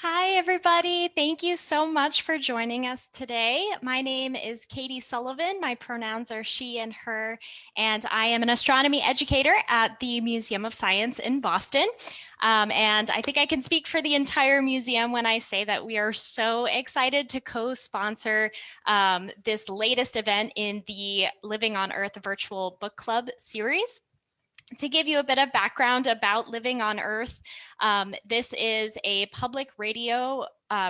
Hi, everybody. Thank you so much for joining us today. My name is Katie Sullivan. My pronouns are she and her, and I am an astronomy educator at the Museum of Science in Boston. And I think I can speak for the entire museum when I say that we are so excited to co-sponsor this latest event in the Living on Earth virtual book club series. To give you a bit of background about Living on Earth, this is a public radio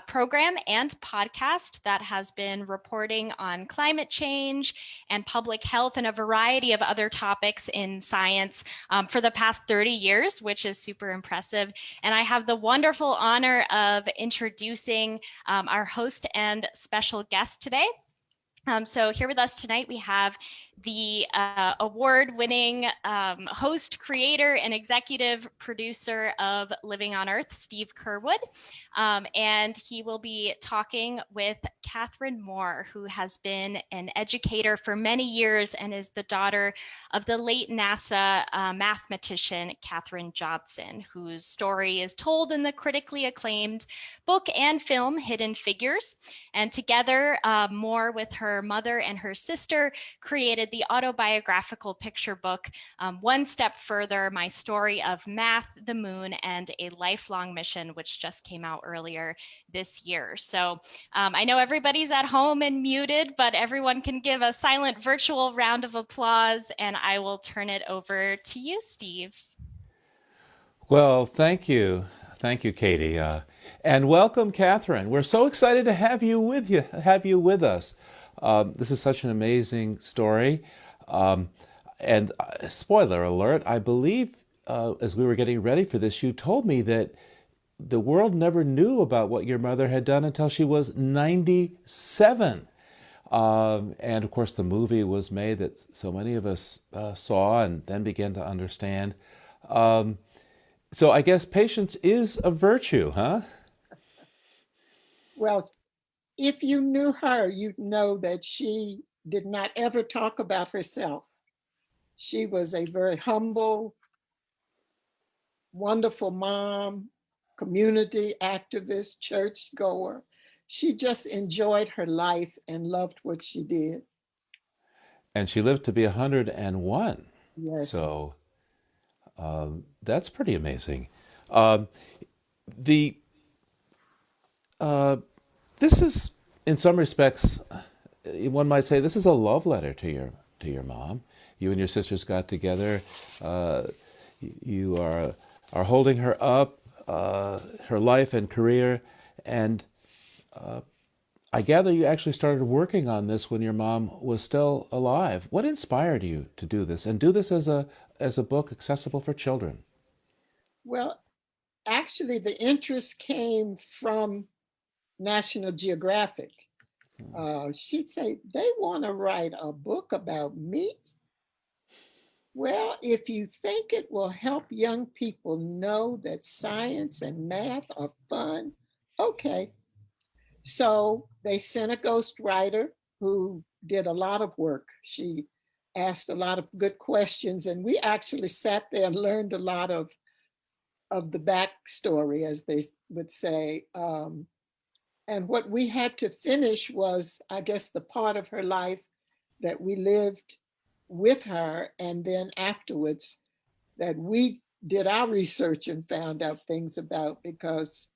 program and podcast that has been reporting on climate change and public health and a variety of other topics in science for the past 30 years, which is super impressive. And I have the wonderful honor of introducing our host and special guest today. So here with us tonight, we have the award-winning host, creator, and executive producer of Living on Earth, Steve Curwood. And he will be talking with Katherine Moore, who has been an educator for many years and is the daughter of the late NASA mathematician, Katherine Johnson, whose story is told in the critically acclaimed book and film Hidden Figures. And together, Moore, with her mother and her sister, created the autobiographical picture book, One Step Further, My Story of Math, the Moon, and a Lifelong Mission, which just came out earlier this year. So I know everybody's at home and muted, but everyone can give a silent virtual round of applause, and I will turn it over to you, Steve. Well, thank you. Thank you, Katie. And welcome, Catherine. We're so excited to have you with us. This is such an amazing story. And spoiler alert, I believe as we were getting ready for this, you told me that the world never knew about what your mother had done until she was 97. And of course, the movie was made that so many of us saw and then began to understand. So I guess patience is a virtue, huh? Well, if you knew her, you'd know that she did not ever talk about herself. She was a very humble, wonderful mom, community activist, church goer. She just enjoyed her life and loved what she did. And she lived to be 101. Yes. So that's pretty amazing. Um, the This is, in some respects, one might say this is a love letter to your mom. You and your sisters got together. Uh, you are holding her up, her life and career, and I gather you actually started working on this when your mom was still alive. What inspired you to do this and do this as a book accessible for children? Well, actually, the interest came from National Geographic. She'd say, they want to write a book about me. Well, if you think it will help young people know that science and math are fun, okay. So they sent a ghostwriter who did a lot of work. She asked a lot of good questions, and we actually sat there and learned a lot of the backstory, as they would say. And what we had to finish was, I guess, the part of her life that we lived with her, and then afterwards that we did our research and found out things about, because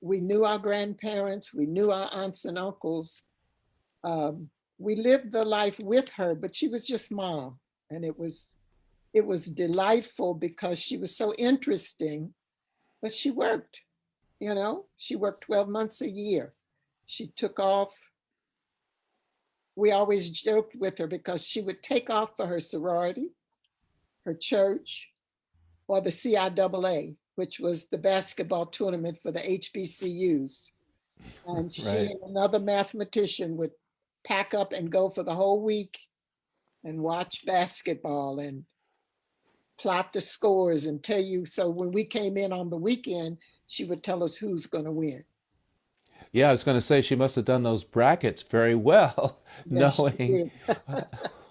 we knew our grandparents, we knew our aunts and uncles. We lived the life with her, but she was just mom, and it was delightful because she was so interesting. But she worked, she worked 12 months a year. She took off. We always joked with her because she would take off for her sorority, her church, or the CIAA, which was the basketball tournament for the HBCUs. And she Right. and another mathematician would pack up and go for the whole week and watch basketball and plot the scores and tell you. So when we came in on the weekend, she would tell us who's going to win. Yeah, I was going to say she must have done those brackets very well, Yes, she knowing. did.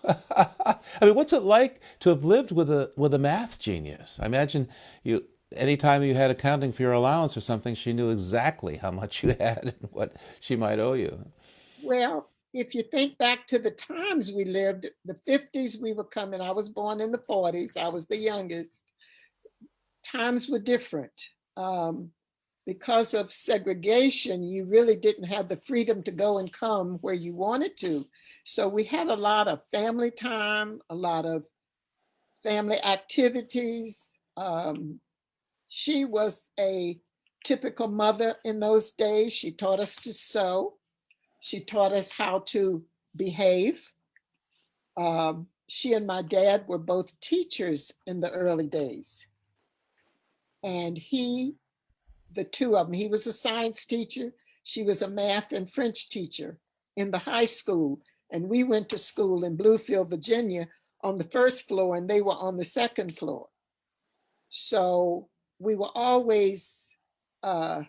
I mean, what's it like to have lived with a math genius? I imagine you. anytime you had accounting for your allowance or something, she knew exactly how much you had and what she might owe you. Well, if you think back to the times we lived, the 50s we were coming, I was born in the 40s, I was the youngest. Times were different. Um, because of segregation, you really didn't have the freedom to go and come where you wanted to. So we had a lot of family time, a lot of family activities. She was a typical mother in those days. She taught us to sew. She taught us how to behave. She and my dad were both teachers in the early days. And the two of them, he was a science teacher. She was a math and French teacher in the high school. And we went to school in Bluefield, Virginia on the first floor, and they were on the second floor. So we were always, I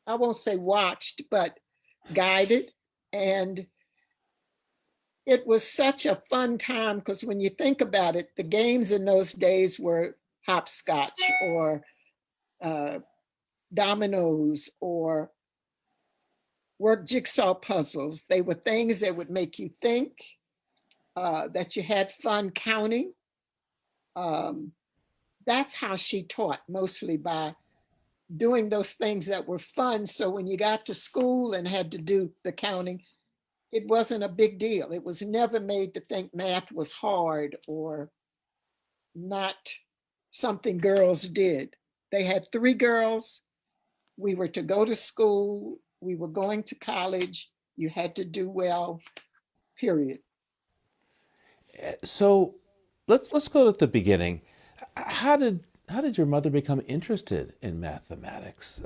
won't say watched, but guided. And it was such a fun time because when you think about it, the games in those days were hopscotch or uh, dominoes or work jigsaw puzzles. They were things that would make you think, that you had fun counting. Um, that's how she taught, mostly by doing those things that were fun. So when you got to school and had to do the counting, it wasn't a big deal. It was never made to think math was hard or not something girls did. They had three girls. We were to go to school. We were going to college. You had to do well, period. So let's go at the beginning. How did your mother become interested in mathematics?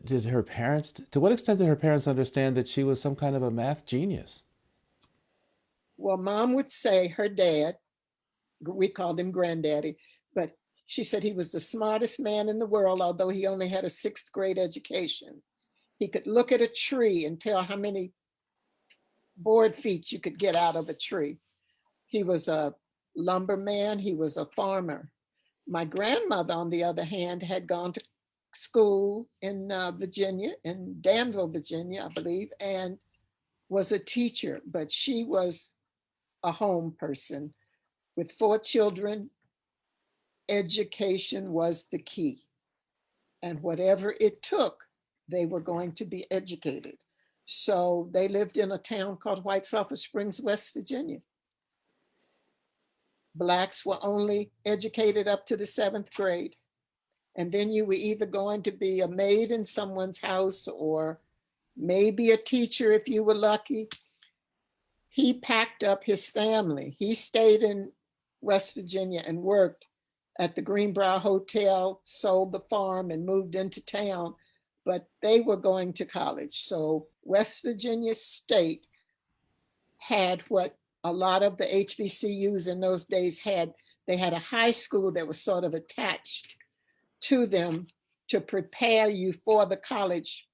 Did her parents, to what extent did her parents understand that she was some kind of a math genius? Well, mom would say her dad, we called him granddaddy, but she said he was the smartest man in the world, although he only had a sixth grade education. He could look at a tree and tell how many board feet you could get out of a tree. He was a lumberman, he was a farmer. My grandmother, on the other hand, had gone to school in Virginia, in Danville, Virginia, I believe, and was a teacher, but she was a home person. With four children, education was the key. And whatever it took, they were going to be educated. So they lived in a town called White Sulphur Springs, West Virginia. Blacks were only educated up to the seventh grade. And then you were either going to be a maid in someone's house or maybe a teacher if you were lucky. He packed up his family. He stayed in West Virginia and worked at the Greenbrier Hotel, sold the farm, and moved into town. But they were going to college. So West Virginia State had what a lot of the HBCUs in those days had. They had a high school that was sort of attached to them to prepare you for the college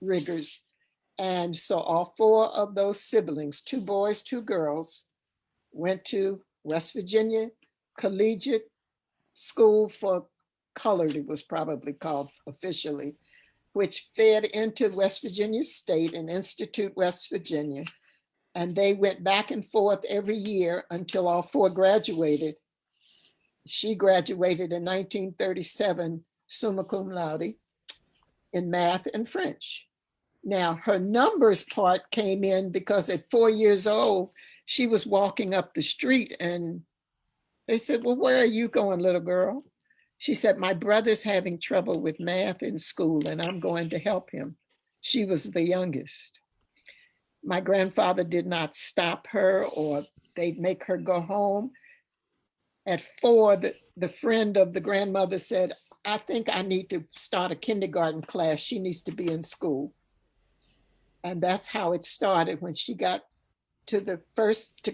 rigors. And so all four of those siblings, two boys, two girls, went to West Virginia Collegiate School for Colored, it was probably called officially, which fed into West Virginia State and Institute West Virginia. And they went back and forth every year until all four graduated. She graduated in 1937, summa cum laude, in math and French. Now, her numbers part came in because at 4 years old, she was walking up the street and they said, "Well, where are you going, little girl?" She said, "My brother's having trouble with math in school and I'm going to help him." She was the youngest. My grandfather did not stop her or they'd make her go home. At 4, the friend of the grandmother said, "I think I need to start a kindergarten class. She needs to be in school." And that's how it started when she got to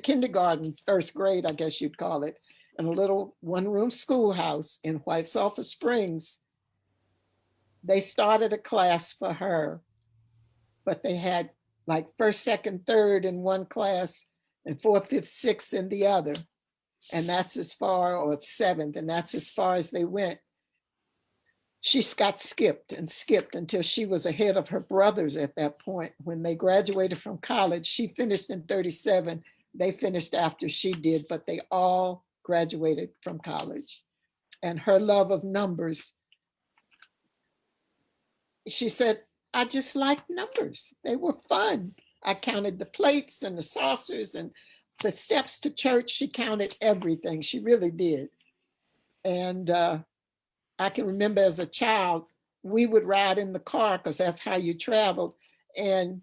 kindergarten, first grade, I guess you'd call it, in a little one-room schoolhouse in White Sulphur Springs. They started a class for her, but they had like first, second, third in one class and fourth, fifth, sixth in the other. and that's as far, or 7th, and that's as far as they went. She got skipped and skipped until she was ahead of her brothers at that point. When they graduated from college, she finished in 37. They finished after she did, but they all graduated from college. And her love of numbers, she said, I just liked numbers. They were fun. I counted the plates and the saucers and the steps to church. She counted everything. She really did. And I can remember as a child, we would ride in the car because that's how you traveled. And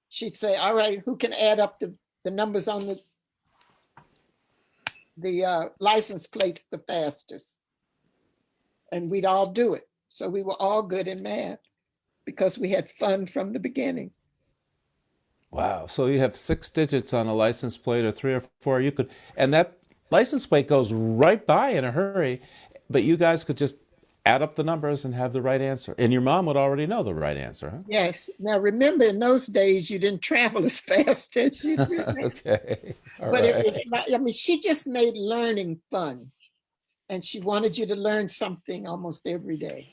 she'd say, all right, who can add up the numbers on the license plates the fastest? And we'd all do it. So we were all good in math because we had fun from the beginning. Wow. So you have 6 digits on a license plate or 3 or 4. You could, and that license plate goes right by in a hurry, but you guys could just add up the numbers and have the right answer. And your mom would already know the right answer, huh? Yes. Now, remember, in those days, you didn't travel as fast as you do now. Okay. All But it was, right. I mean, she just made learning fun. And she wanted you to learn something almost every day.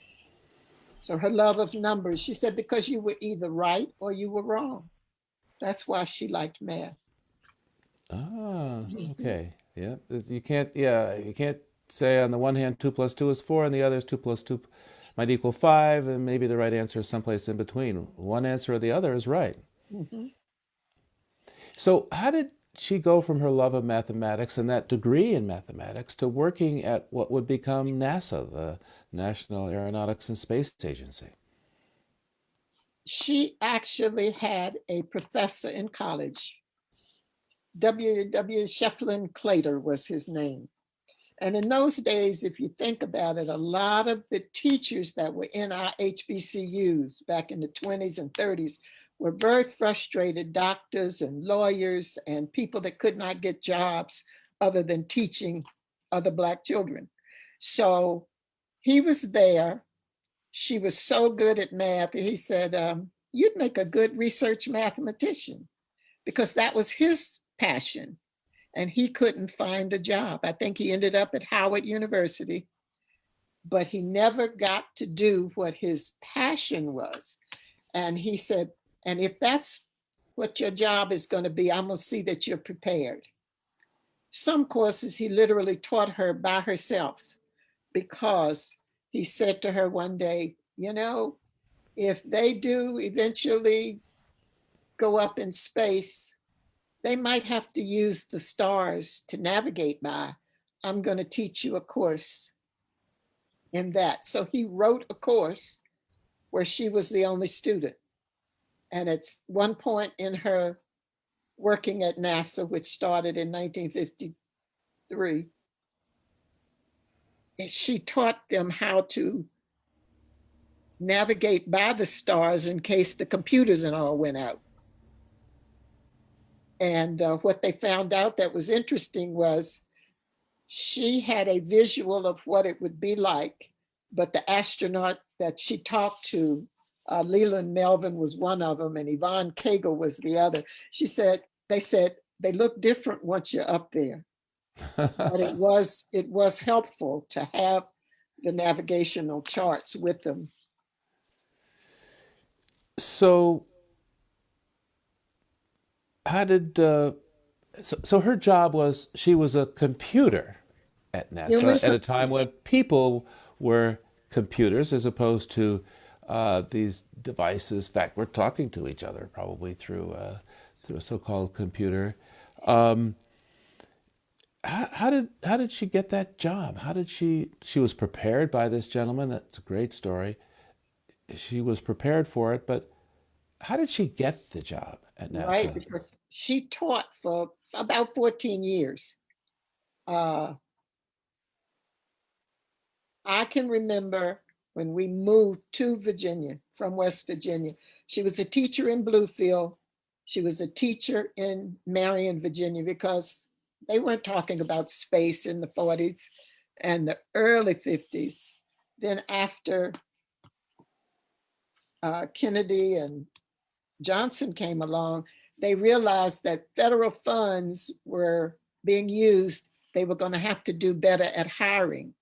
So her love of numbers, she said, because you were either right or you were wrong. That's why she liked math. Ah, Mhm. okay. Yeah. You can't say on the one hand 2 plus 2 is 4, and the other is 2 plus 2 might equal 5, and maybe the right answer is someplace in between. One answer or the other is right. Mhm. So, how did she go from her love of mathematics and that degree in mathematics to working at what would become NASA, the National Aeronautics and Space Agency? She actually had a professor in college. W. Shefflin Clater was his name. And in those days, if you think about it, a lot of the teachers that were in our HBCUs back in the 20s and 30s were very frustrated doctors and lawyers and people that could not get jobs other than teaching other Black children. So he was there. She was so good at math. He said, you'd make a good research mathematician, because that was his passion, and he couldn't find a job. I think he ended up at Howard University, but he never got to do what his passion was. And he said, and if that's what your job is going to be, I'm going to see that you're prepared. Some courses he literally taught her by herself, because he said to her one day, you know, if they do eventually go up in space, they might have to use the stars to navigate by. I'm going to teach you a course in that. So he wrote a course where she was the only student. And at one point in her working at NASA, which started in 1953, she taught them how to navigate by the stars in case the computers and all went out. And what they found out that was interesting was she had a visual of what it would be like, but the astronaut that she talked to, Leland Melvin was one of them, and Yvonne Cagle was the other. They said they look different once you're up there, but it was helpful to have the navigational charts with them. So, how did so her job was she was a computer at Human, NASA at a time when people were computers as opposed to these devices. In fact, we're talking to each other probably through a so-called computer. Um, how did she get that job? How did she was prepared by this gentleman? That's a great story. She was prepared for it, but how did she get the job at right? NASA? Because she taught for about 14 years. Uh, I can remember when we moved to Virginia from West Virginia. She was a teacher in Bluefield. She was a teacher in Marion, Virginia, because they weren't talking about space in the 40s and the early 50s. Then after Kennedy and Johnson came along, they realized that federal funds were being used, they were going to have to do better at hiring.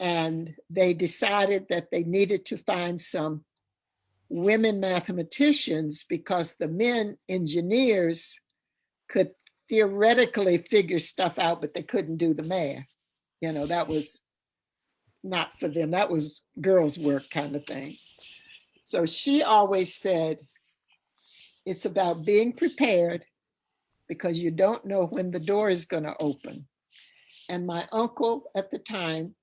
And they decided that they needed to find some women mathematicians because the men engineers could theoretically figure stuff out, but they couldn't do the math. You know, that was not for them. That was girls' work kind of thing. So she always said, it's about being prepared because you don't know when the door is going to open. And my uncle at the time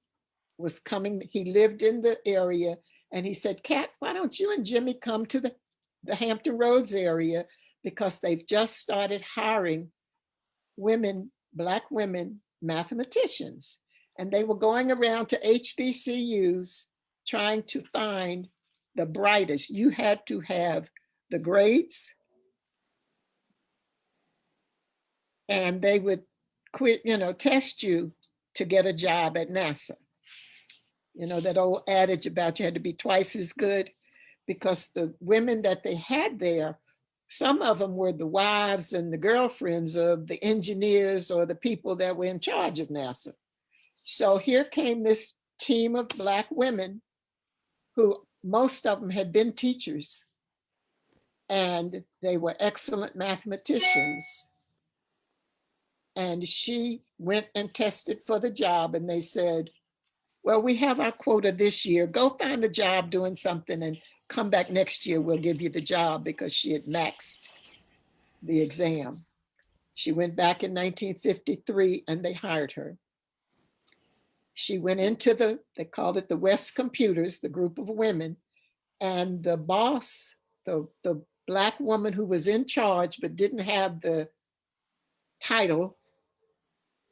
was coming, he lived in the area, and he said, Kat, why don't you and Jimmy come to the Hampton Roads area, because they've just started hiring women, Black women mathematicians. And they were going around to HBCUs trying to find the brightest. You had to have the grades, and they would test you to get a job at NASA. You know, that old adage about you had to be twice as good, because the women that they had there, some of them were the wives and the girlfriends of the engineers or the people that were in charge of NASA. So here came this team of Black women who most of them had been teachers, and they were excellent mathematicians. And she went and tested for the job, and they said, well, we have our quota this year. Go find a job doing something and come back next year. We'll give you the job, because she had maxed the exam. She went back in 1953 and they hired her. She went into they called it the West Computers, the group of women, and the boss, the Black woman who was in charge but didn't have the title,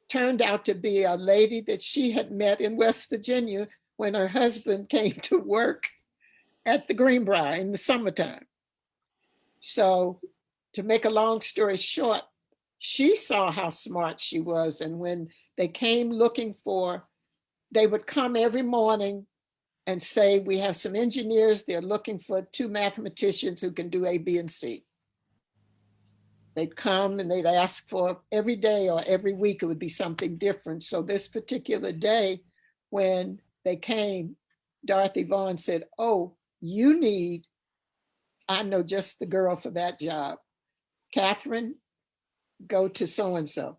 turned out to be a lady that she had met in West Virginia when her husband came to work at the Greenbrier in the summertime. So to make a long story short, she saw how smart she was. And when they came looking for, they would come every morning and say, we have some engineers, they're looking for 2 mathematicians who can do A, B, and C. They'd come and they'd ask for every day or every week, it would be something different. So this particular day, when they came, Dorothy Vaughan said, oh, I know just the girl for that job. Katherine, go to so-and-so.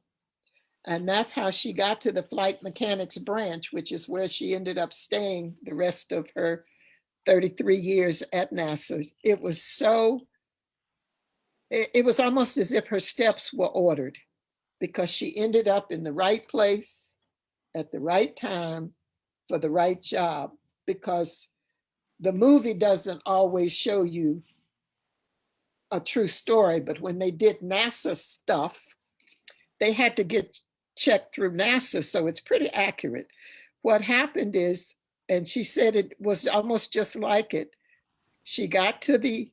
And that's how she got to the flight mechanics branch, which is where she ended up staying the rest of her 33 years at NASA. It was almost as if her steps were ordered, because she ended up in the right place at the right time for the right job. Because the movie doesn't always show you a true story, but when they did NASA stuff, they had to get checked through NASA, so it's pretty accurate. What happened is, and she said it was almost just like it, she got to the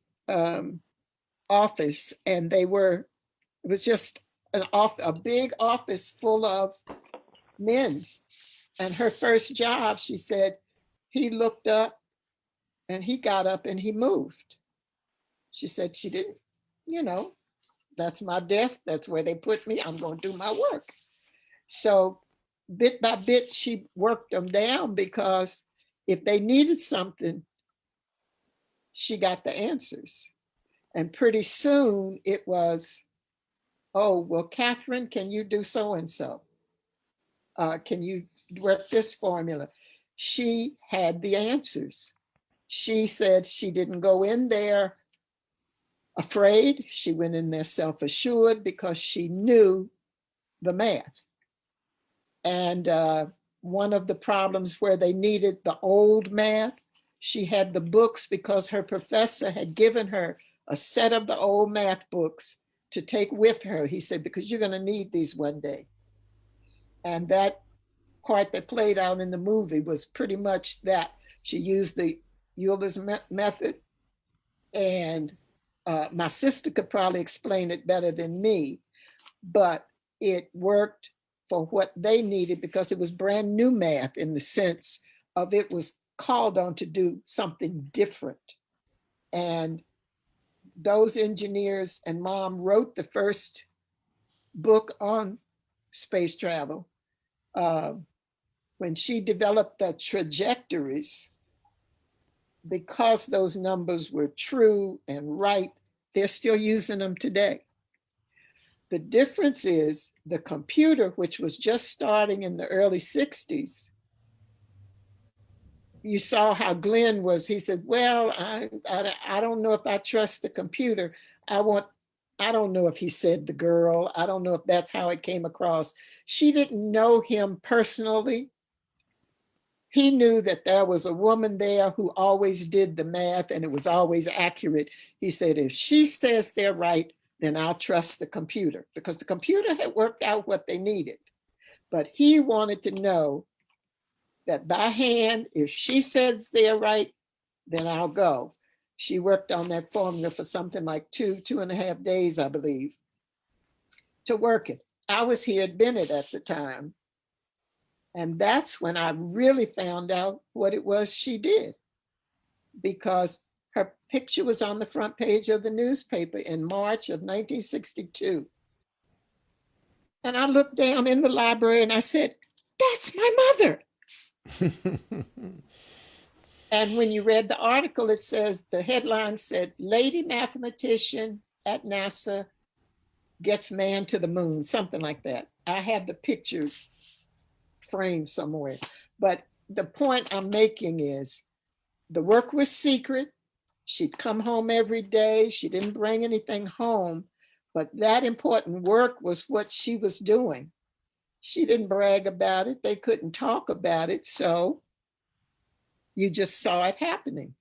office, and it was just a big office full of men. And her first job, she said, he looked up and he got up and he moved. She said she didn't, that's my desk, that's where they put me, I'm going to do my work. So bit by bit, she worked them down, because if they needed something, she got the answers. And pretty soon it was, oh, well, Katherine, can you do so-and-so? Can you work this formula? She had the answers. She said she didn't go in there afraid. She went in there self-assured, because she knew the math. And one of the problems where they needed the old math, she had the books because her professor had given her a set of the old math books to take with her. He said, because you're going to need these one day. And that part that played out in the movie was pretty much that. She used the Euler's method, and my sister could probably explain it better than me, but it worked for what they needed, because it was brand new math in the sense of it was called on to do something different. And those engineers and mom wrote the first book on space travel. Uh, when she developed the trajectories, because those numbers were true and right, they're still using them today. The difference is the computer, which was just starting in the early 60s. You saw how Glenn was. He said, well, I don't know if I trust the computer. I want, I don't know if he said the girl. I don't know if that's how it came across. She didn't know him personally. He knew that there was a woman there who always did the math and it was always accurate. He said, if she says they're right, then I'll trust the computer, because the computer had worked out what they needed. But he wanted to know that by hand, if she says they're right, then I'll go. She worked on that formula for something like 2.5 days, I believe, to work it. I was here at Bennett at the time. And that's when I really found out what it was she did, because her picture was on the front page of the newspaper in March of 1962. And I looked down in the library and I said, that's my mother. And when you read the article, it says, the headline said, lady mathematician at NASA gets man to the moon, something like that. I have the picture framed somewhere. But the point I'm making is the work was secret. She'd come home every day. She didn't bring anything home, but that important work was what she was doing. She didn't brag about it. They couldn't talk about it. So you just saw it happening.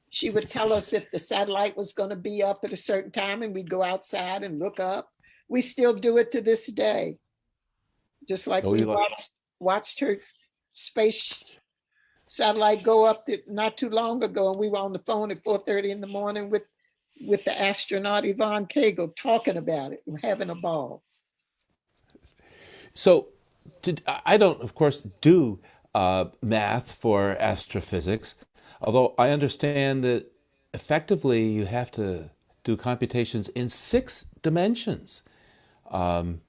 She would tell us if the satellite was going to be up at a certain time, and we'd go outside and look up. We still do it to this day. Just like Oh, we you like watched her space satellite go up not too long ago, and we were on the phone at 4:30 in the morning with the astronaut Yvonne Cagle talking about it and having a ball. so. I don't, of course, do math for astrophysics, although I understand that effectively you have to do computations in 6 dimensions. Um,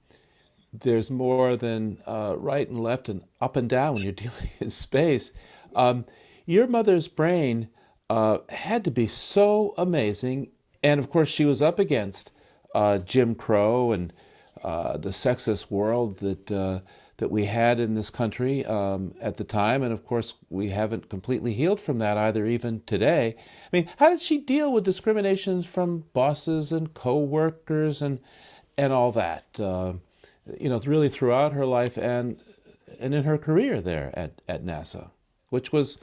there's more than right and left and up and down when you're dealing in space. Um, your mother's brain had to be so amazing. And of course, she was up against Jim Crow and the sexist world that we had in this country at the time. And of course, we haven't completely healed from that either, even today. I mean, how did she deal with discriminations from bosses and co-workers and all that? Really throughout her life and in her career there at NASA, which was,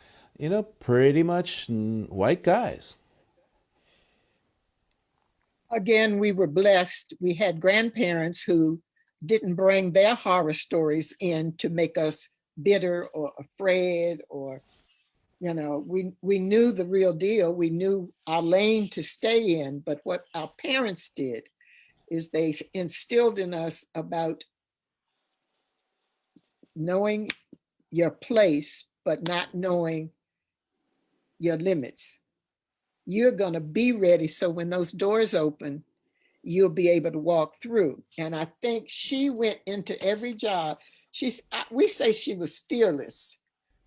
pretty much white guys. Again, we were blessed. We had grandparents who didn't bring their horror stories in to make us bitter or afraid, or we knew the real deal. We knew our lane to stay in. But what our parents did is they instilled in us about knowing your place, but not knowing your limits. You're going to be ready, so when those doors open, you'll be able to walk through. And I think she went into every job. We say she was fearless,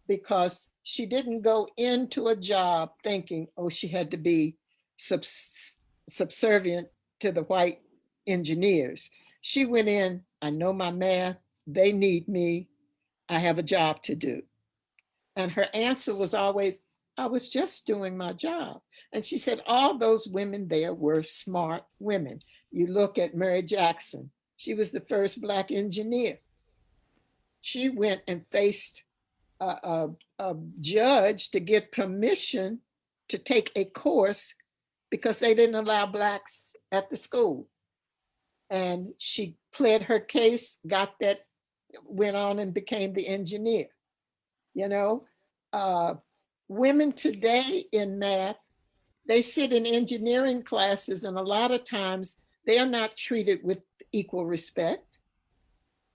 because she didn't go into a job thinking, oh, she had to be subservient to the white engineers. She went in, I know my math, they need me, I have a job to do. And her answer was always, I was just doing my job. And she said all those women there were smart women. You look at Mary Jackson, she was the first Black engineer. She went and faced a judge to get permission to take a course because they didn't allow Blacks at the school. And she pled her case, got that, went on and became the engineer. You know, uh, women today in math, they sit in engineering classes, and a lot of times they are not treated with equal respect.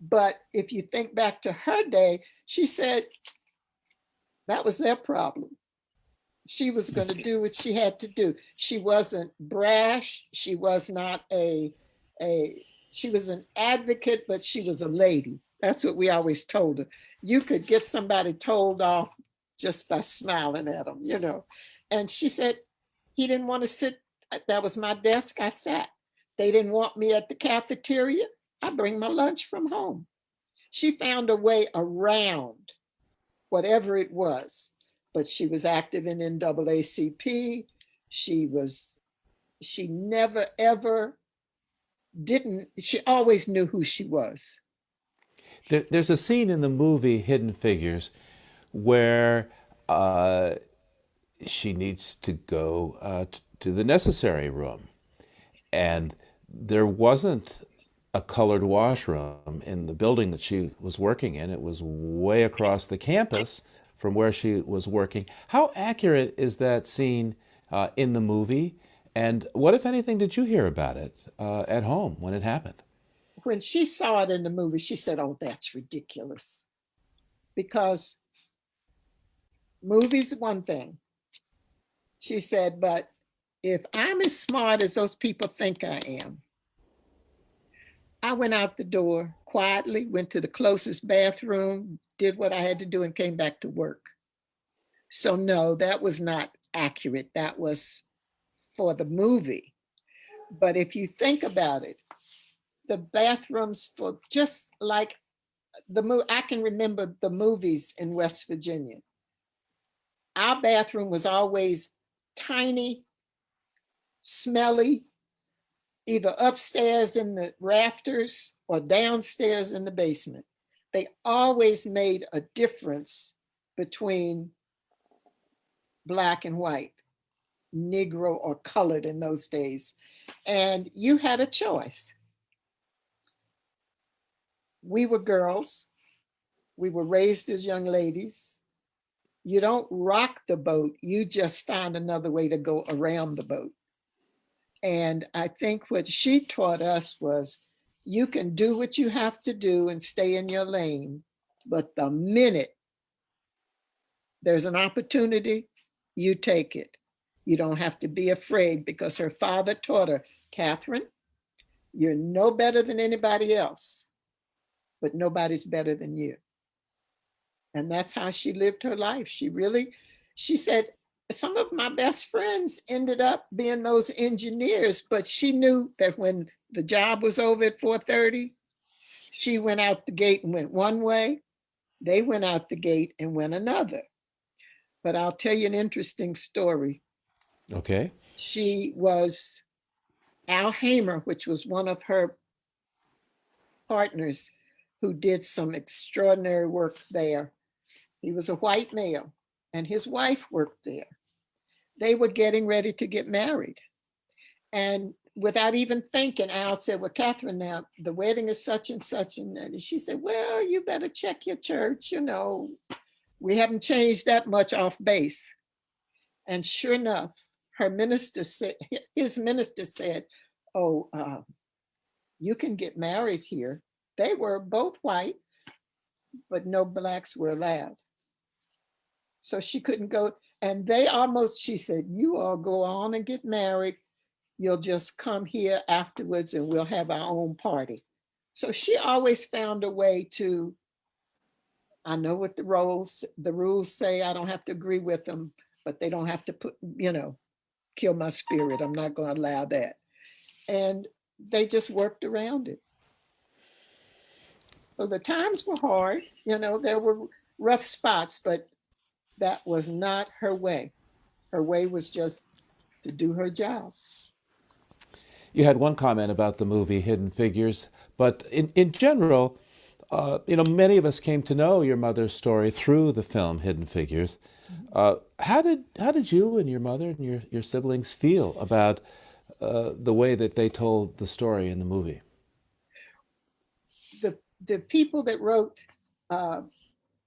But if you think back to her day, she said that was their problem. She was going to do what she had to do. She wasn't brash. She was not a She was an advocate, but she was a lady. That's what we always told her. You could get somebody told off just by smiling at them, you know. And she said, he didn't want to sit. That was my desk. I sat. They didn't want me at the cafeteria. I bring my lunch from home. She found a way around whatever it was, but she was active in NAACP. She never ever didn't, she always knew who she was. There's a scene in the movie Hidden Figures where uh, she needs to go to the necessary room, and there wasn't a colored washroom in the building that she was working in. It was way across the campus from where she was working. How accurate is that scene in the movie? And what, if anything, did you hear about it at home when it happened? When she saw it in the movie, she said, "Oh, that's ridiculous." Because movies, one thing. She said, but if I'm as smart as those people think I am, I went out the door quietly, went to the closest bathroom, did what I had to do, and came back to work. So, no, that was not accurate. That was for the movie. But if you think about it, the bathrooms for just like I can remember the movies in West Virginia. Our bathroom was always tiny, smelly, either upstairs in the rafters or downstairs in the basement. They always made a difference between black and white, Negro or colored in those days. And you had a choice. We were girls. We were raised as young ladies. You don't rock the boat, you just find another way to go around the boat. And I think what she taught us was you can do what you have to do and stay in your lane. But the minute there's an opportunity, you take it. You don't have to be afraid, because her father taught her, Katherine, you're no better than anybody else, but nobody's better than you. And that's how she lived her life. She said, some of my best friends ended up being those engineers, but she knew that when the job was over at 4:30, she went out the gate and went one way. They went out the gate and went another. But I'll tell you an interesting story. Okay. She was Al Hamer, which was one of her partners who did some extraordinary work there. He was a white male, and his wife worked there. They were getting ready to get married. And without even thinking, Al said, well, Katherine, now the wedding is such and such. And she said, well, you better check your church. You know, we haven't changed that much off base. And sure enough, his minister said, oh, you can get married here. They were both white, but no blacks were allowed. So she couldn't go. And she said, you all go on and get married. You'll just come here afterwards and we'll have our own party. So she always found a way to, I know what the rules say, I don't have to agree with them, but they don't have to kill my spirit. I'm not going to allow that. And they just worked around it. So the times were hard, there were rough spots, but that was not her way. Her way was just to do her job. You had one comment about the movie Hidden Figures, but in general, many of us came to know your mother's story through the film Hidden Figures. How did you and your mother and your siblings feel about the way that they told the story in the movie? The people that wrote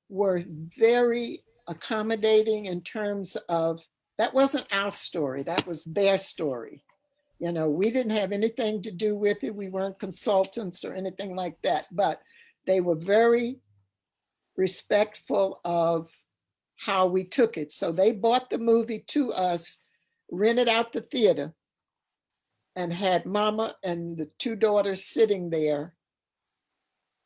were very accommodating in terms of, that wasn't our story, that was their story. We didn't have anything to do with it. We weren't consultants or anything like that, but they were very respectful of how we took it. So they bought the movie to us, rented out the theater, and had mama and the two daughters sitting there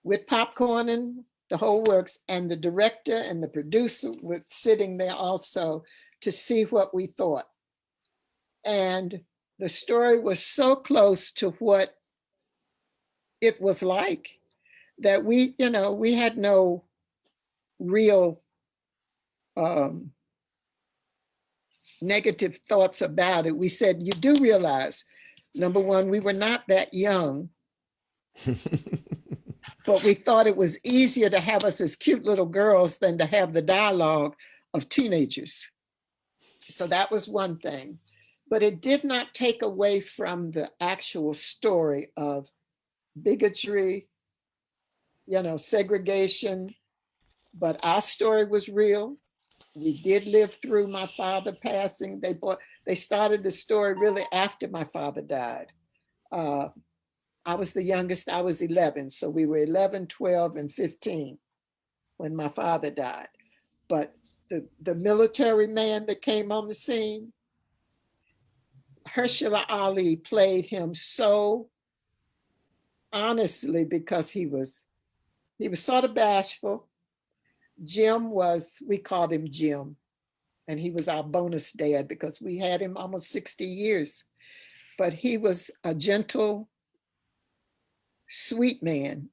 with popcorn and the whole works, and the director and the producer were sitting there also to see what we thought. And the story was so close to what it was like that we had no real um, negative thoughts about it. We said, you do realize, number one, we were not that young, but we thought it was easier to have us as cute little girls than to have the dialogue of teenagers. So that was one thing. But it did not take away from the actual story of bigotry, segregation. But our story was real. We did live through my father passing. They started the story really after my father died. I was the youngest. I was 11. So we were 11, 12, and 15 when my father died. But the military man that came on the scene, Herschel Ali played him so honestly because he was sort of bashful. We called him Jim, and he was our bonus dad because we had him almost 60 years. But he was a gentle, sweet man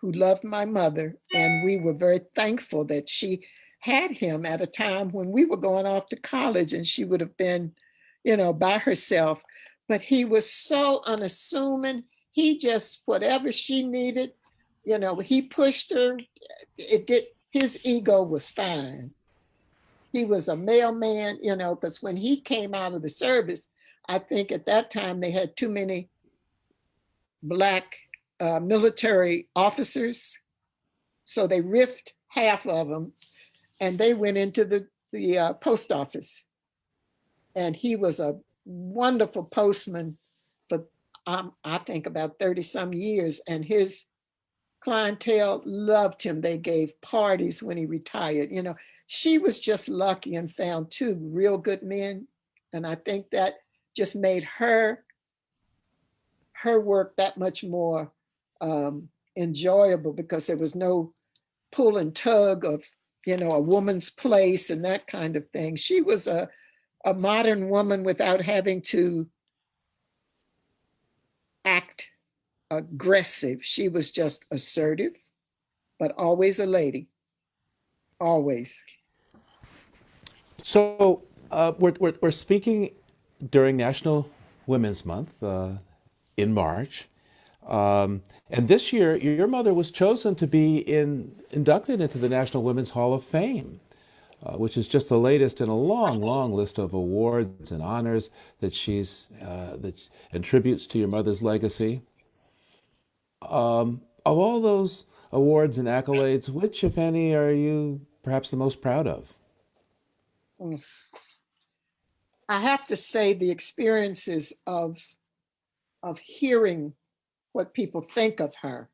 who loved my mother, and we were very thankful that she had him at a time when we were going off to college and she would have been, by herself. But he was so unassuming. He just, whatever she needed, he pushed her. His ego was fine. He was a mailman, because when he came out of the service, I think at that time they had too many Black military officers. So they riffed half of them and they went into the post office. And he was a wonderful postman for, I think, about 30 some years. And his clientele loved him. They gave parties when he retired. She was just lucky and found two real good men. And I think that just made her work that much more enjoyable because there was no pull and tug of, a woman's place and that kind of thing. She was a modern woman without having to act aggressive. She was just assertive, but always a lady, always. So we're speaking during National Women's Month in March. And this year, your mother was chosen to be inducted into the National Women's Hall of Fame, which is just the latest in a long, long list of awards and honors that and tributes to your mother's legacy. Of all those awards and accolades, which, if any, are you perhaps the most proud of? I have to say the experiences of hearing what people think of her.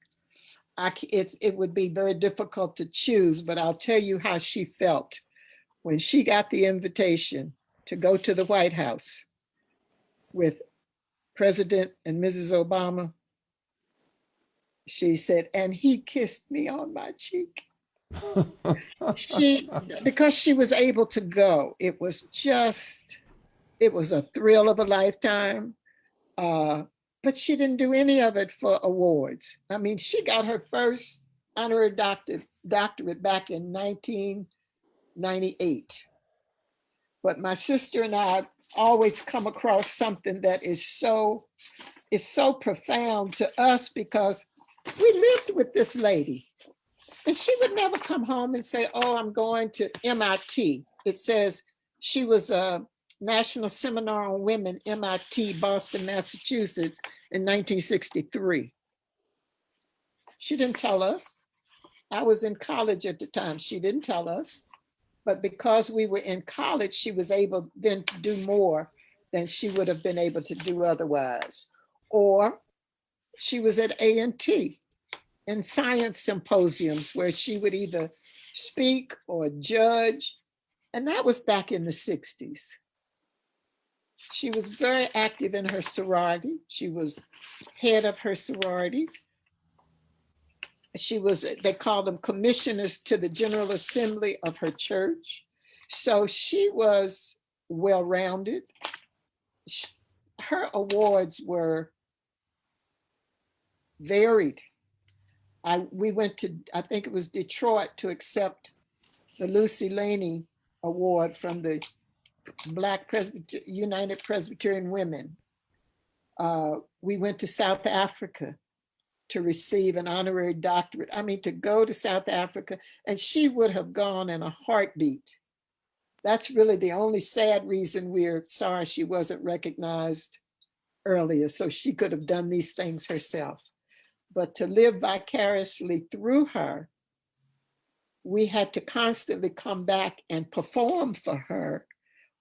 It would be very difficult to choose, but I'll tell you how she felt when she got the invitation to go to the White House with President and Mrs. Obama. She said, and he kissed me on my cheek. Because she was able to go, it was a thrill of a lifetime. But she didn't do any of it for awards. I mean, she got her first honorary doctorate back in 1998. But my sister and I always come across something that is so profound to us because we lived with this lady. And she would never come home and say, oh, I'm going to MIT. It says she was a National Seminar on Women, MIT, Boston, Massachusetts, in 1963. She didn't tell us. I was in college at the time. She didn't tell us. But because we were in college, she was able then to do more than she would have been able to do otherwise. Or she was at A&T in science symposiums where she would either speak or judge. And that was back in the 60s. She was very active in her sorority. She was head of her sorority. She was, they called them commissioners to the General Assembly of her church. So she was well-rounded. Her awards were varied. We went to, I think it was Detroit, to accept the Lucy Laney Award from the United Presbyterian Women. We went to South Africa to receive an honorary doctorate. I mean, to go to South Africa, and she would have gone in a heartbeat. That's really the only sad reason we're sorry she wasn't recognized earlier, so she could have done these things herself. But to live vicariously through her, we had to constantly come back and perform for her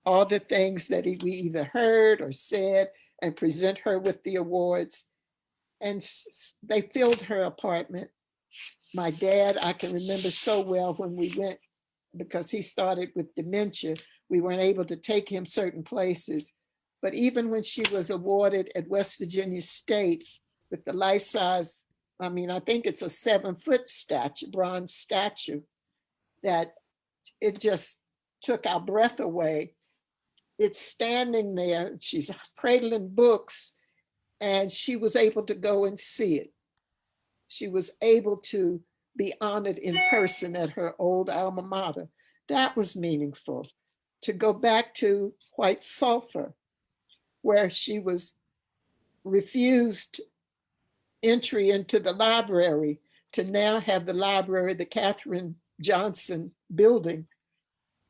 all the things that we either heard or said, and present her with the awards. And they filled her apartment. My dad, I can remember so well when we went, because he started with dementia, we weren't able to take him certain places. But even when she was awarded at West Virginia State with the life-size, I mean, I think it's a 7-foot statue, bronze statue, that it just took our breath away. It's standing there, she's cradling books, and she was able to go and see it. She was able to be honored in person at her old alma mater. That was meaningful. To go back to White Sulphur, where she was refused entry into the library, to now have the library, the Katherine Johnson building,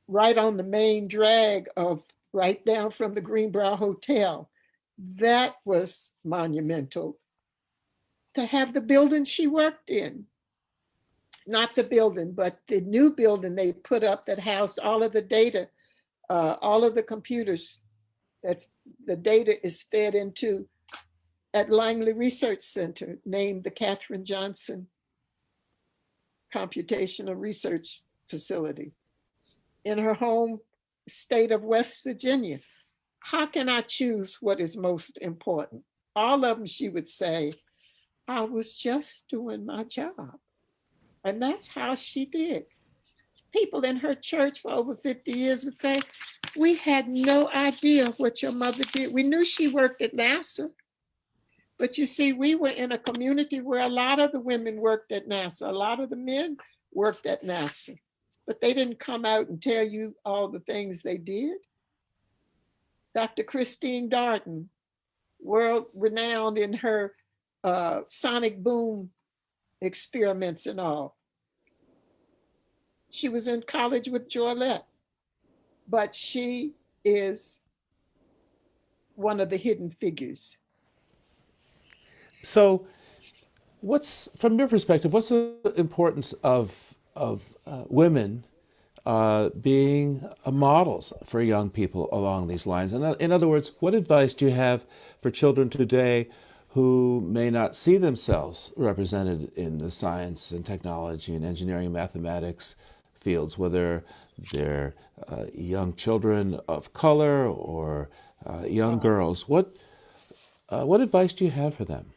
right on the main drag of right down from the Greenbrier Hotel. That was monumental. To have the building she worked in, not the building, but the new building they put up that housed all of the data, all of the computers that the data is fed into at Langley Research Center, named the Katherine Johnson Computational Research Facility. In her home state of West Virginia, how can I choose what is most important? All of them, she would say, I was just doing my job. And that's how she did. People in her church for over 50 years would say, we had no idea what your mother did. We knew she worked at NASA. But you see, we were in a community where a lot of the women worked at NASA. A lot of the men worked at NASA. But they didn't come out and tell you all the things they did. Dr. Christine Darden, world renowned in her sonic boom experiments and all. She was in college with Jorlette, but she is one of the hidden figures. So, what's from your perspective? What's the importance of women being models for young people along these lines? And in other words, what advice do you have for children today who may not see themselves represented in the science and technology and engineering and mathematics fields, whether they're young children of color or young girls? What advice do you have for them?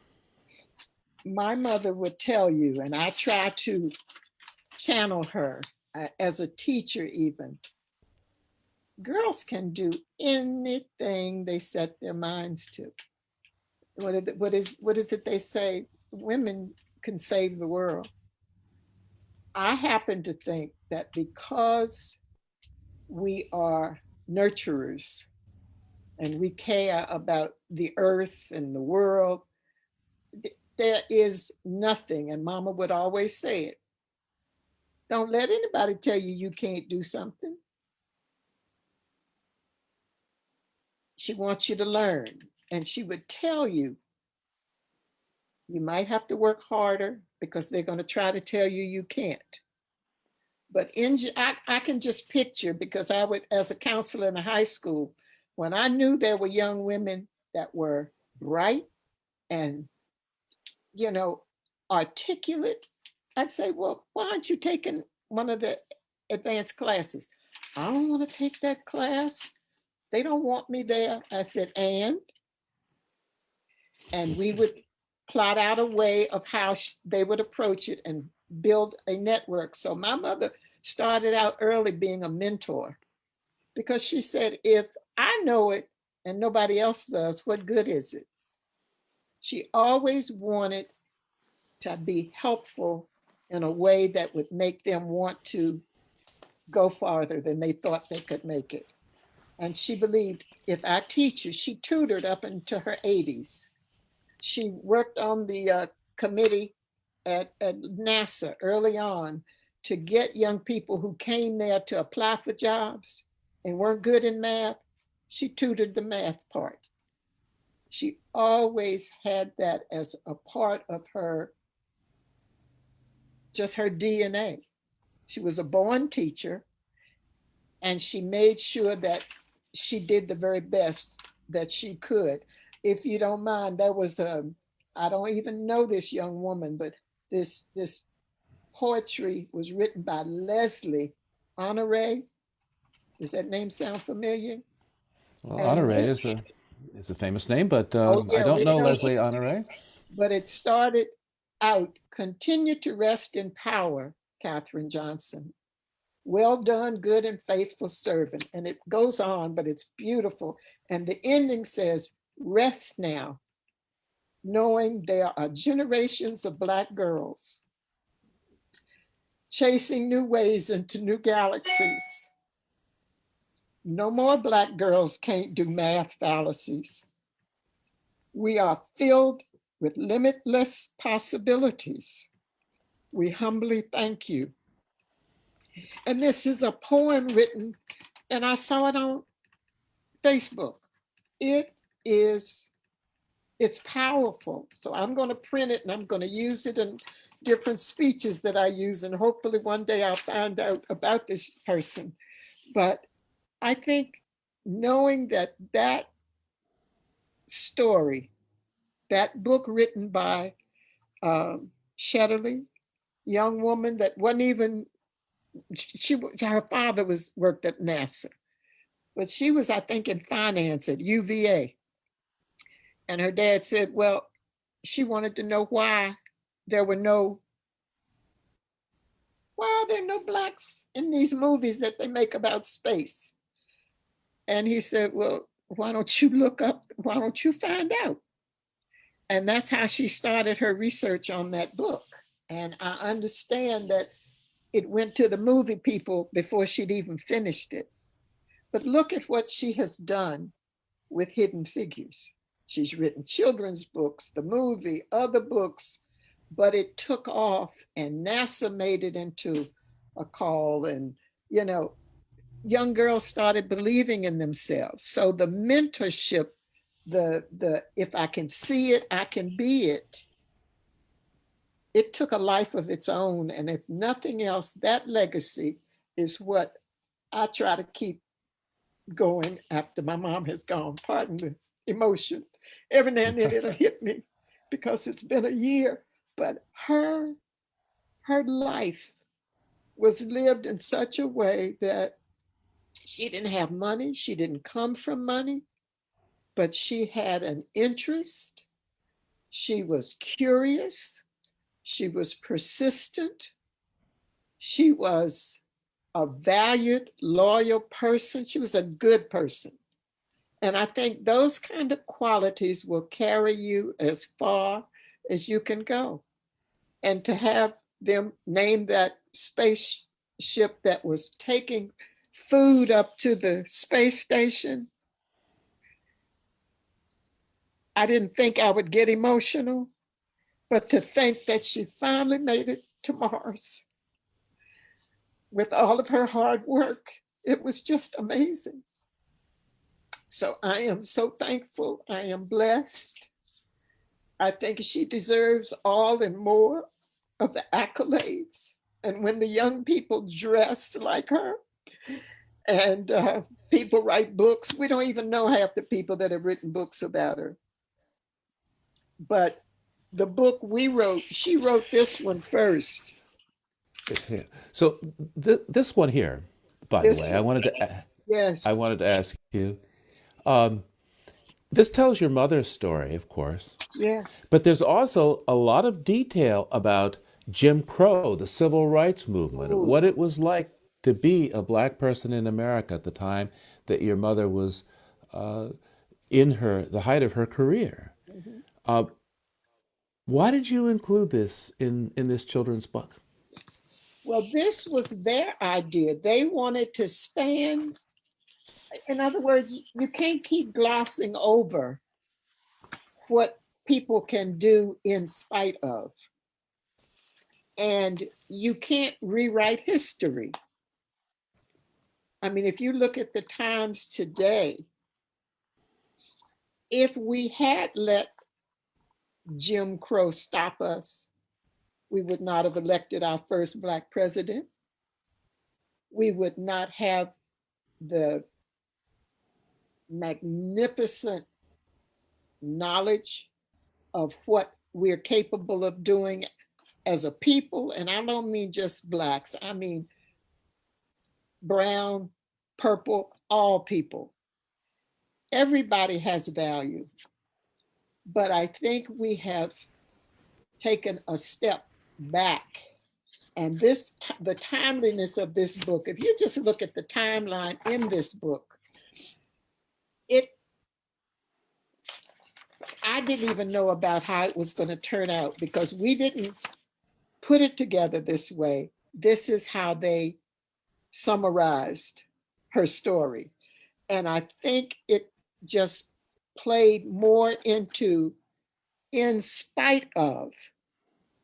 My mother would tell you, and I try to channel her as a teacher even, girls can do anything they set their minds to. What is it they say? Women can save the world. I happen to think that because we are nurturers and we care about the earth and the world, there is nothing, and Mama would always say it, don't let anybody tell you you can't do something. She wants you to learn, and she would tell you, you might have to work harder because they're going to try to tell you you can't. But I can just picture, because I would, as a counselor in a high school, when I knew there were young women that were bright and, articulate, I'd say, well, why aren't you taking one of the advanced classes? I don't want to take that class. They don't want me there. I said, and we would plot out a way of how they would approach it and build a network. So my mother started out early being a mentor because she said, if I know it and nobody else does, what good is it? She always wanted to be helpful in a way that would make them want to go farther than they thought they could make it. And she believed if I teach you, she tutored up into her 80s. She worked on the committee at NASA early on to get young people who came there to apply for jobs and weren't good in math. She tutored the math part. She always had that as a part of her, just her DNA. She was a born teacher, and she made sure that she did the very best that she could. If you don't mind, there was I don't even know this young woman, but this poetry was written by Leslie Honore. Does that name sound familiar? Well, And Honore this, is a famous name, but oh I yeah, don't we know know, Leslie Honore. but it started out, continue to rest in power, Katherine Johnson. Well done, good and faithful servant. And it goes on, but it's beautiful. And the ending says, rest now, knowing there are generations of Black girls chasing new ways into new galaxies. No more Black girls can't do math fallacies. We are filled with limitless possibilities. We humbly thank you. And this is a poem written, and I saw it on Facebook. It is, it's powerful. So I'm going to print it and I'm going to use it in different speeches that I use. And hopefully one day I'll find out about this person. But I think knowing that that story, that book written by Shetterly, young woman that wasn't even, her father was worked at NASA, but she was, I think, in finance at UVA. And her dad said, well, she wanted to know why there were no, why are there no Blacks in these movies that they make about space? And he said, well, why don't you look up, why don't you find out? And that's how she started her research on that book. And I understand that it went to the movie people before she'd even finished it. But look at what she has done with Hidden Figures. She's written children's books, the movie, other books, but it took off and NASA made it into a call, and, you know, young girls started believing in themselves. So the mentorship, the if I can see it, I can be it, it took a life of its own. And if nothing else, that legacy is what I try to keep going after my mom has gone. Pardon the emotion. Every now and then it'll hit me because it's been a year. But her life was lived in such a way that she didn't have money. She didn't come from money, but she had an interest. She was curious. She was persistent. She was a valued, loyal person. She was a good person. And I think those kind of qualities will carry you as far as you can go. And to have them name that spaceship that was taking food up to the space station, I didn't think I would get emotional, but to think that she finally made it to Mars with all of her hard work, it was just amazing. So I am so thankful. I am blessed. I think she deserves all and more of the accolades. And when the young people dress like her and people write books, we don't even know half the people that have written books about her. But the book we wrote, she wrote this one first. Yeah. So this one here, by the This way, one, I yes. wanted to ask you, This tells your mother's story, of course, Yeah. but there's also a lot of detail about Jim Crow, the civil rights movement, Oh, what it was like to be a black person in America at the time that your mother was uh, in the height of her career. mhm. Uh, why did you include this in this children's book? Well, this was their idea. They wanted to span, in other words, you can't keep glossing over what people can do in spite of. And you can't rewrite history. I mean, if you look at the times today, if we had let Jim Crow stop us, we would not have elected our first Black president. We would not have the magnificent knowledge of what we're capable of doing as a people. And I don't mean just Blacks, I mean brown, purple, all people. Everybody has value. But I think we have taken a step back. And the timeliness of this book, if you just look at the timeline in this book, it I didn't even know about how it was going to turn out because we didn't put it together this way. This is how they summarized her story. And I think it just played more into, in spite of,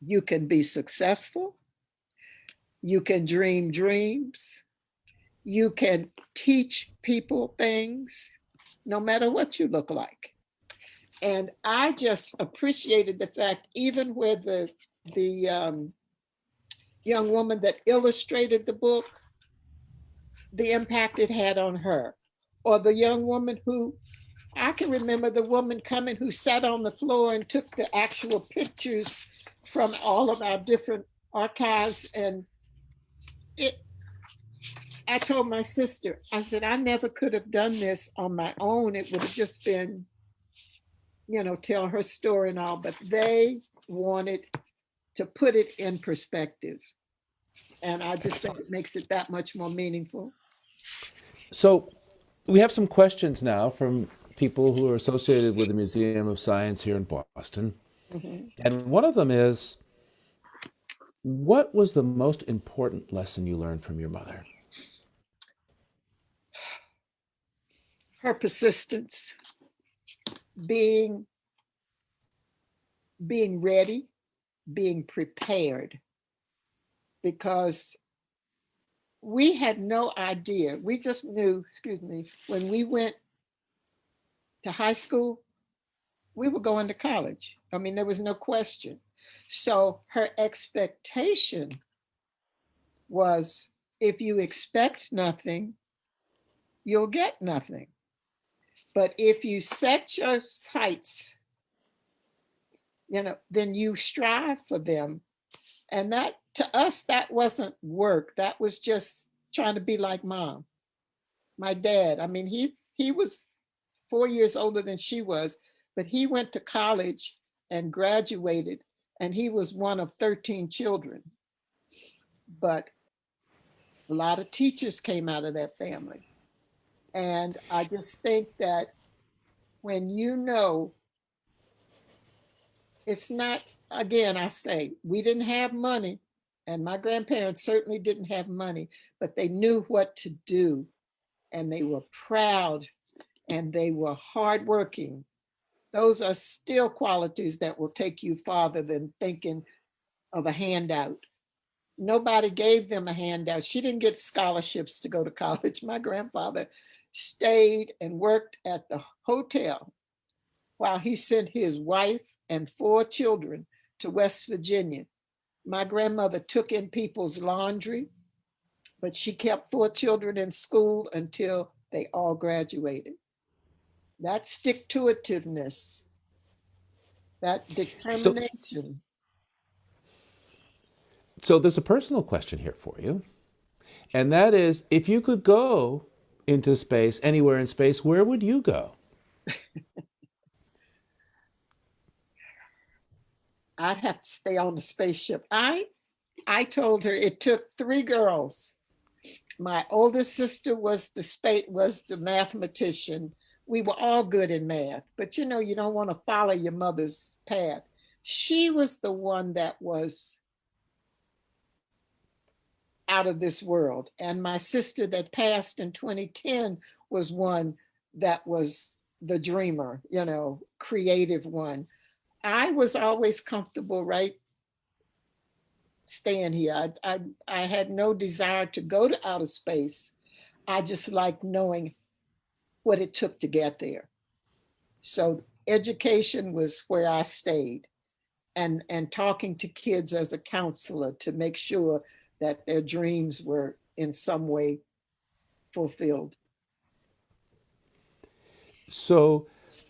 you can be successful, you can dream dreams, you can teach people things, no matter what you look like. And I just appreciated the fact, even where the young woman that illustrated the book, the impact it had on her, or the young woman who, I can remember the woman coming who sat on the floor and took the actual pictures from all of our different archives. And it, I told my sister, I said, I never could have done this on my own. It would have just been, tell her story and all, but they wanted to put it in perspective. And I just think it makes it that much more meaningful. So we have some questions now from people who are associated with the Museum of Science here in Boston. Mhm. And one of them is, what was the most important lesson you learned from your mother? Her persistence, being being ready, being prepared, because we had no idea. We just knew, excuse me, when we went to high school, we were going to college. I mean, there was no question. So her expectation was, if you expect nothing, you'll get nothing. But if you set your sights, then you strive for them. And that, to us, that wasn't work. That was just trying to be like mom. My dad, I mean, he was 4 years older than she was, but he went to college and graduated, and he was one of 13 children. But a lot of teachers came out of that family. And I just think that when it's not, again, I say, we didn't have money, and my grandparents certainly didn't have money, but they knew what to do, and they were proud, and they were hardworking. Those are still qualities that will take you farther than thinking of a handout. Nobody gave them a handout. She didn't get scholarships to go to college. My grandfather stayed and worked at the hotel while he sent his wife and 4 children to West Virginia. My grandmother took in people's laundry, but she kept 4 children in school until they all graduated. That stick to itiveness, that So, determination. so there's a personal question here for you, and that is, if you could go into space, anywhere in space, where would you go? I'd have to stay on the spaceship. I told her it took three girls. My oldest sister was the mathematician. We were all good in math, but you don't want to follow your mother's path. She was the one that was out of this world. And my sister that passed in 2010 was one that was the dreamer, creative one. I was always comfortable, right, staying here. I had no desire to go to outer space. I just liked knowing what it took to get there. So education was where I stayed, and talking to kids as a counselor to make sure that their dreams were in some way fulfilled. So,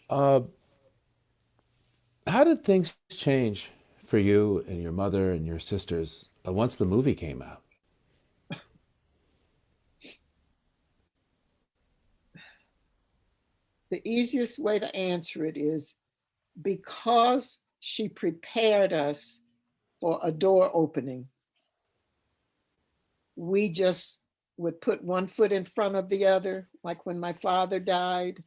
uh, how did things change for you and your mother and your sisters once the movie came out? The easiest way to answer it is because she prepared us for a door opening. We just would put one foot in front of the other. Like when my father died,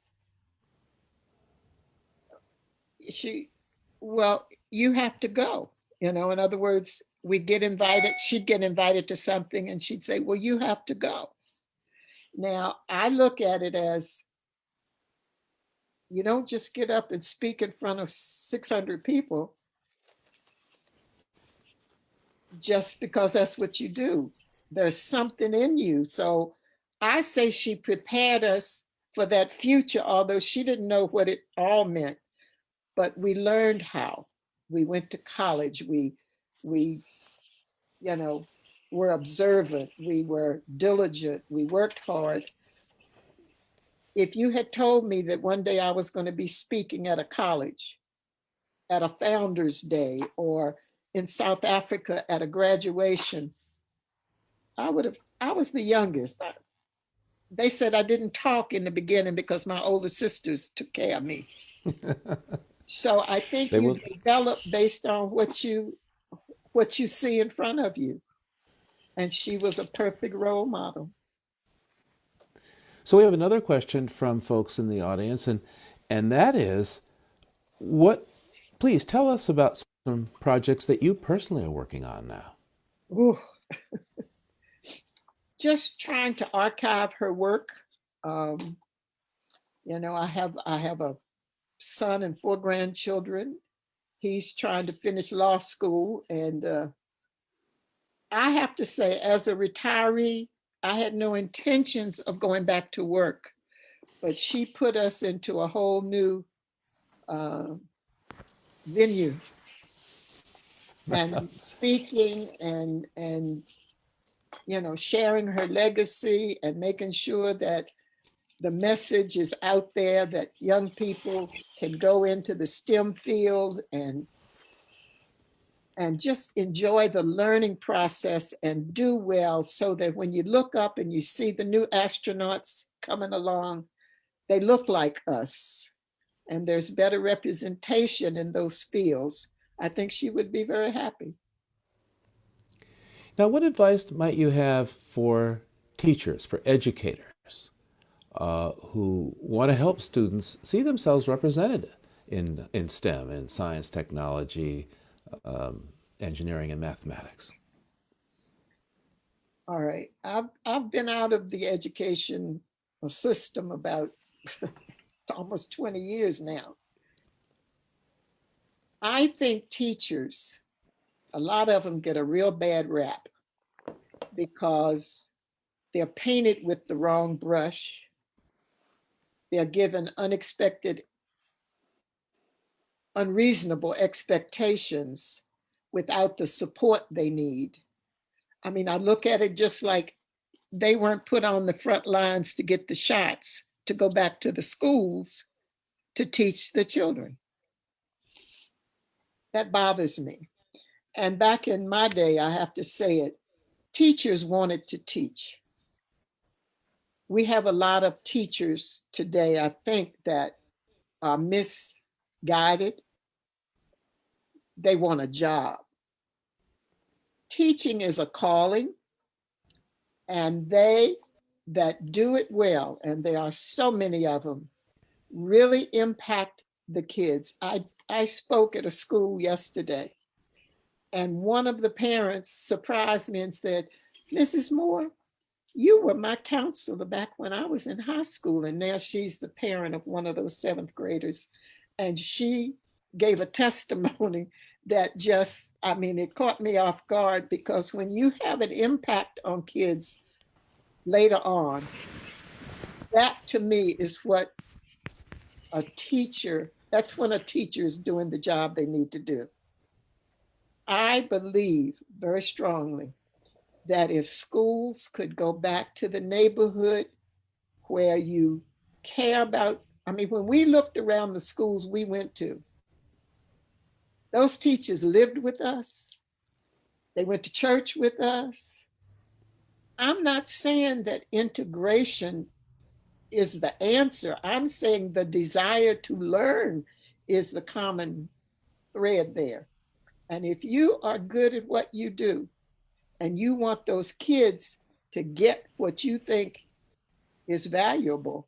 she, well, you have to go. In other words, we'd get invited, she'd get invited to something and she'd say, well, you have to go. Now, I look at it as you don't just get up and speak in front of 600 people just because that's what you do. There's something in you. So I say she prepared us for that future, although she didn't know what it all meant, but we learned how. We went to college. We, were observant. We were diligent. We worked hard. If you had told me that one day I was going to be speaking at a college, at a Founders Day, or in South Africa at a graduation, I was the youngest. They said I didn't talk in the beginning because my older sisters took care of me. So I think They you will. develop based on what you see in front of you. And she was a perfect role model. So we have another question from folks in the audience, and that is, what? Please tell us about some projects that you personally are working on now. Ooh, just trying to archive her work. Um, I have a son and four grandchildren. He's trying to finish law school, and I have to say, as a retiree, I had no intentions of going back to work, but she put us into a whole new uh, venue and speaking and sharing her legacy and making sure that the message is out there that young people can go into the STEM field and just enjoy the learning process and do well so that when you look up and you see the new astronauts coming along, they look like us and there's better representation in those fields. I think she would be very happy. Now, what advice might you have for teachers, for educators who want to help students see themselves represented in STEM, in science, technology, engineering, and mathematics? All right. I've been out of the education system about almost 20 years now. I think teachers, a lot of them get a real bad rap because they're painted with the wrong brush. They're given unexpected, unreasonable expectations without the support they need. I mean, I look at it just like they weren't put on the front lines to get the shots, to go back to the schools to teach the children. That bothers me. And back in my day, I have to say it, teachers wanted to teach. We have a lot of teachers today, I think, that are misguided. They want a job. Teaching is a calling, and they that do it well, and there are so many of them, really impact the kids. I spoke at a school yesterday, and one of the parents surprised me and said, Mrs. Moore, you were my counselor back when I was in high school. And now she's the parent of one of those seventh graders. And she gave a testimony that just, I mean, it caught me off guard, because when you have an impact on kids later on, that to me is what a teacher, that's when a teacher is doing the job they need to do. I believe very strongly that if schools could go back to the neighborhood where you care about, I mean, when we looked around the schools we went to, those teachers lived with us. They went to church with us. I'm not saying that integration is the answer. I'm saying the desire to learn is the common thread there. And if you are good at what you do and you want those kids to get what you think is valuable,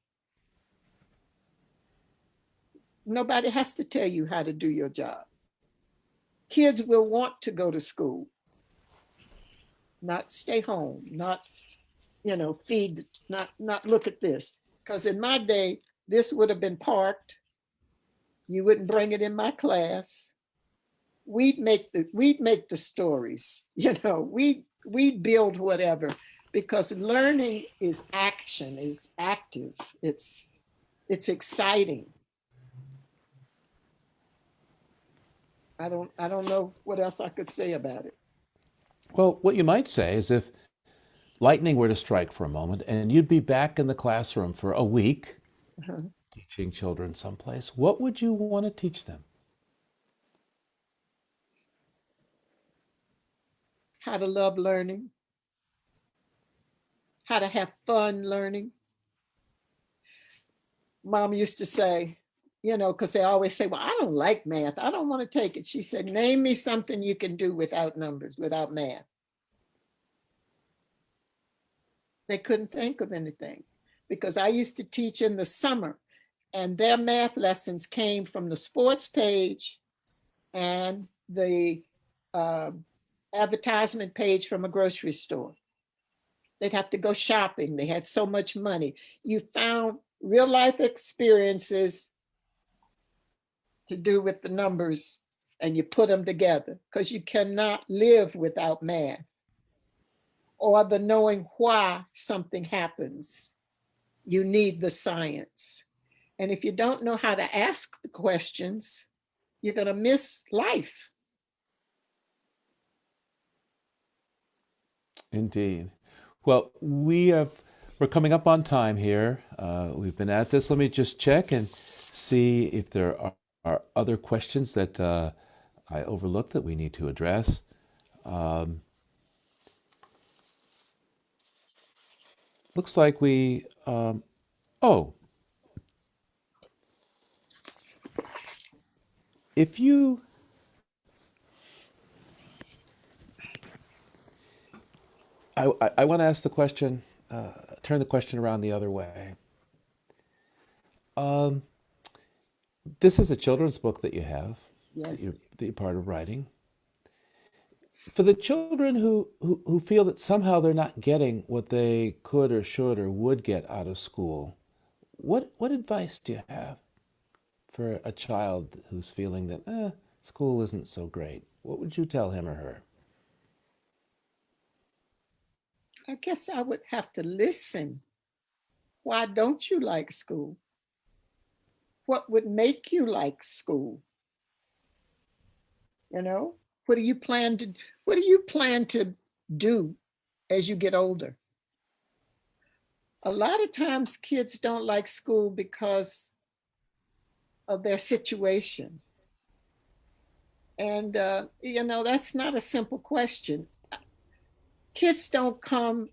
nobody has to tell you how to do your job. Kids will want to go to school, not stay home, not, feed, not look at this. Because in my day, this would have been parked. You wouldn't bring it in my class. We'd make the stories, we'd build whatever, because learning is action, is active, it's exciting. I don't know what else I could say about it. Well, what you might say is if lightning were to strike for a moment and you'd be back in the classroom for a week Uh-huh. teaching children someplace, what would you want to teach them? How to love learning, how to have fun learning. Mom used to say, because they always say, well, I don't like math, I don't want to take it. She said, name me something you can do without numbers, without math. They couldn't think of anything, because I used to teach in the summer, and their math lessons came from the sports page and the uh, advertisement page from a grocery store. They'd have to go shopping. They had so much money. You found real life experiences to do with the numbers, and you put them together, because you cannot live without math or the knowing why something happens. You need the science. And if you don't know how to ask the questions, you're going to miss life. Indeed. Well, we're coming up on time here. We've been at this. Let me just check and see if there are other questions that I overlooked that we need to address. Um, looks like oh, if you, I want to ask the question, turn the question around the other way. Um, this is a children's book that you have, Yes. that you're part of writing. For the children who feel that somehow they're not getting what they could or should or would get out of school, what advice do you have for a child who's feeling that school isn't so great? What would you tell him or her? I guess I would have to listen. Why don't you like school? What would make you like school? You know, what do you plan to what do you plan to do as you get older? A lot of times kids don't like school because of their situation. And that's not a simple question. Kids don't come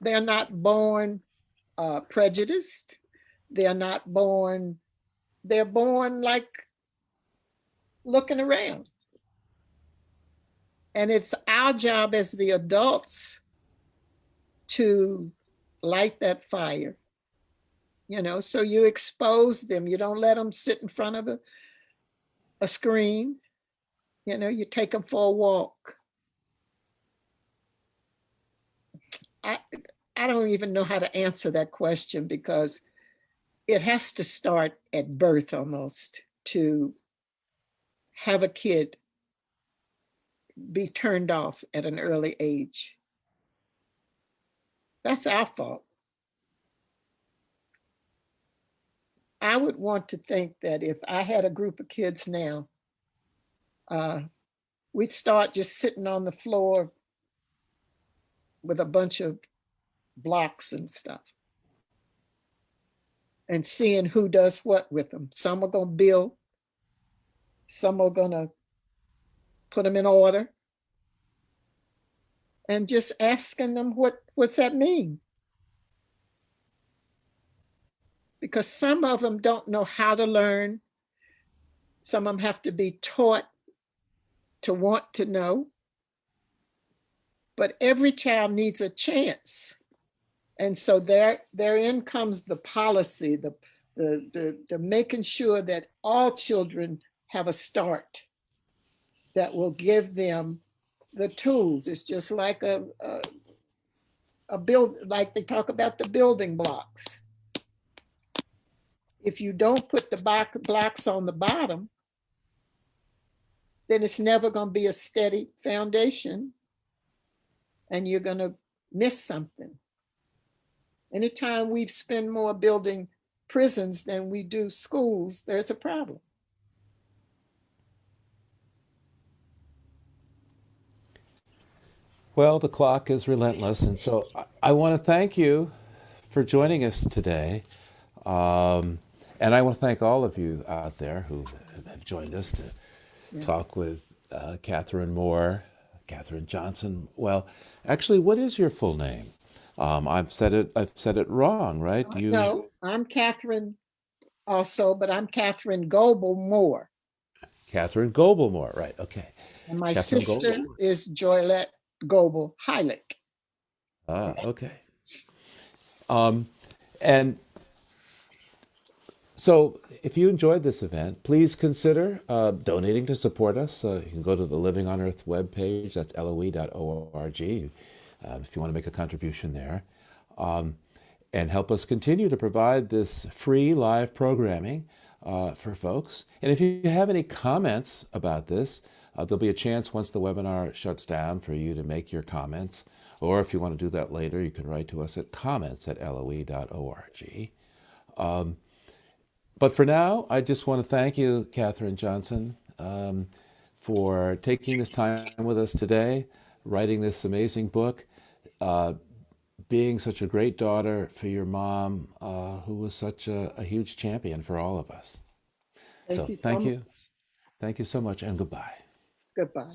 They're not born prejudiced. They're not born, they're born like looking around. And it's our job as the adults to light that fire, so you expose them. You don't let them sit in front of a screen. You take them for a walk. I, I don't even know how to answer that question, because it has to start at birth almost, to have a kid be turned off at an early age. That's our fault. I would want to think that if I had a group of kids now, we'd start just sitting on the floor with a bunch of blocks and stuff and seeing who does what with them. Some are going to build, some are going to put them in order, and just asking them, what's that mean? Because some of them don't know how to learn. Some of them have to be taught to want to know. But every child needs a chance. And so therein comes the policy, the making sure that all children have a start that will give them the tools. It's just like a build, like they talk about the building blocks. If you don't put the blocks on the bottom, then it's never going to be a steady foundation, and you're going to miss something. Anytime we spend more building prisons than we do schools, there's a problem. Well, the clock is relentless, and so I want to thank you for joining us today. And I want to thank all of you out there who have joined us to talk with Katherine Moore, Katherine Johnson. Well, actually, what is your full name? I've said it wrong, right? No, I'm Katherine also, but I'm Katherine Goebel Moore. Katherine Goebel Moore, right? Okay. And my Katherine sister Goebel. is Joylette Goebel Heilig. Ah, okay. And so, if you enjoyed this event, please consider donating to support us. You can go to the Living on Earth webpage, that's loe.org, if you want to make a contribution there, and help us continue to provide this free live programming for folks. And if you have any comments about this, there'll be a chance once the webinar shuts down for you to make your comments. Or if you want to do that later, you can write to us at comments@loe.org. But for now, I just want to thank you, Katherine Johnson, for taking this time with us today, writing this amazing book, being such a great daughter for your mom, who was such a huge champion for all of us. Thank So you so thank much. you. Thank you so much, and goodbye. Goodbye.